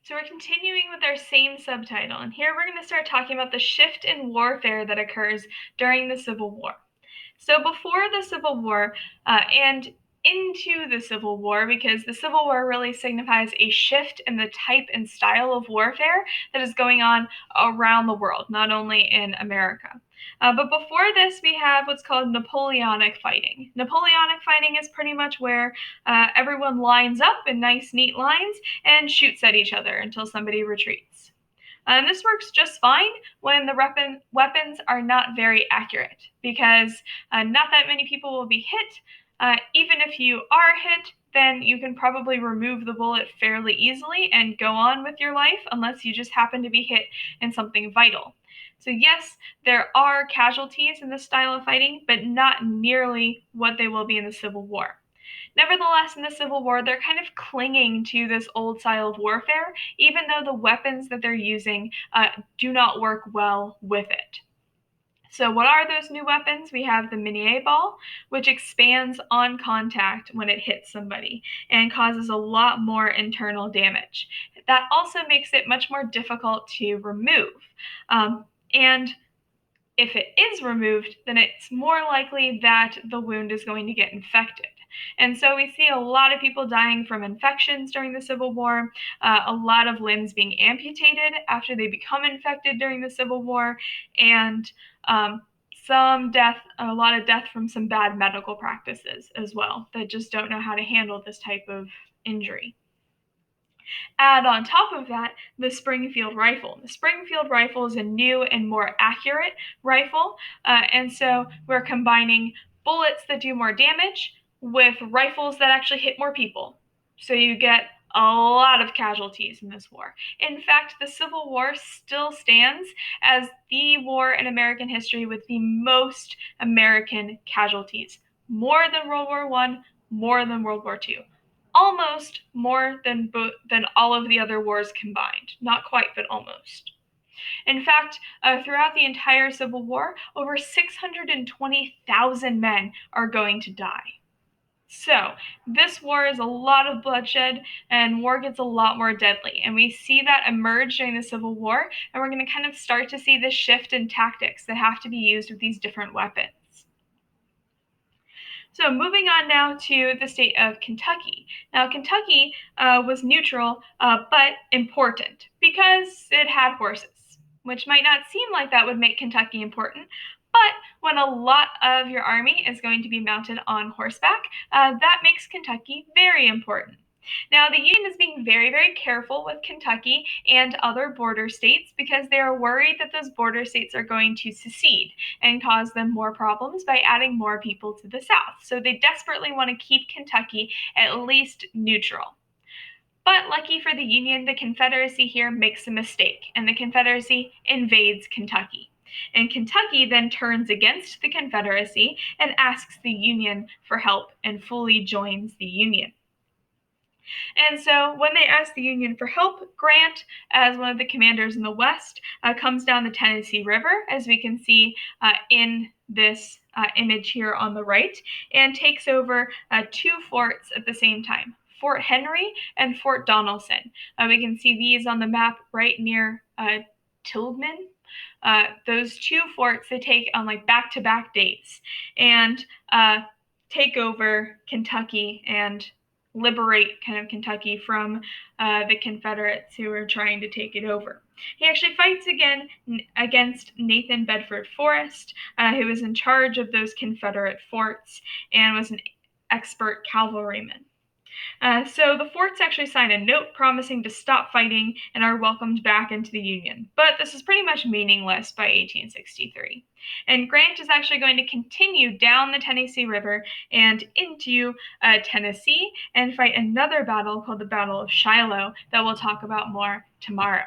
So we're continuing with our same subtitle, and here we're going to start talking about the shift in warfare that occurs during the Civil War. So before the Civil War and into the Civil War, because the Civil War really signifies a shift in the type and style of warfare that is going on around the world, not only in America. But before this, we have what's called Napoleonic fighting. Napoleonic fighting is pretty much where everyone lines up in nice, neat lines and shoots at each other until somebody retreats. And this works just fine when the weapons are not very accurate, because not that many people will be hit. Even if you are hit, then you can probably remove the bullet fairly easily and go on with your life, unless you just happen to be hit in something vital. So yes, there are casualties in this style of fighting, but not nearly what they will be in the Civil War. Nevertheless, in the Civil War, they're kind of clinging to this old style of warfare, even though the weapons that they're using do not work well with it. So what are those new weapons? We have the Minié ball, which expands on contact when it hits somebody and causes a lot more internal damage. That also makes it much more difficult to remove. And if it is removed, then it's more likely that the wound is going to get infected. And so we see a lot of people dying from infections during the Civil War, a lot of limbs being amputated after they become infected during the Civil War, and some death, a lot of death from some bad medical practices as well that just don't know how to handle this type of injury. Add on top of that the Springfield rifle. The Springfield rifle is a new and more accurate rifle, and so we're combining bullets that do more damage with rifles that actually hit more people. So you get a lot of casualties in this war. In fact, the Civil War still stands as the war in American history with the most American casualties. More than World War I, more than World War II. Almost more than all of the other wars combined. Not quite, but almost. In fact, throughout the entire Civil War, over 620,000 men are going to die. So, this war is a lot of bloodshed, and war gets a lot more deadly. And we see that emerge during the Civil War, and we're going to kind of start to see this shift in tactics that have to be used with these different weapons. So moving on now to the state of Kentucky. Now, Kentucky was neutral, but important because it had horses, which might not seem like that would make Kentucky important, but when a lot of your army is going to be mounted on horseback, that makes Kentucky very important. Now, the Union is being very, very careful with Kentucky and other border states because they are worried that those border states are going to secede and cause them more problems by adding more people to the South. So they desperately want to keep Kentucky at least neutral. But lucky for the Union, the Confederacy here makes a mistake, and the Confederacy invades Kentucky. And Kentucky then turns against the Confederacy and asks the Union for help and fully joins the Union. And so when they ask the Union for help, Grant, as one of the commanders in the West, comes down the Tennessee River, as we can see in this image here on the right, and takes over two forts at the same time, Fort Henry and Fort Donelson. We can see these on the map right near Tilghman. Those two forts they take on like back-to-back dates and take over Kentucky and liberate kind of Kentucky from the Confederates who were trying to take it over. He actually fights again against Nathan Bedford Forrest, who was in charge of those Confederate forts and was an expert cavalryman. So the forts actually sign a note promising to stop fighting and are welcomed back into the Union. But this is pretty much meaningless by 1863. And Grant is actually going to continue down the Tennessee River and into Tennessee and fight another battle called the Battle of Shiloh that we'll talk about more tomorrow.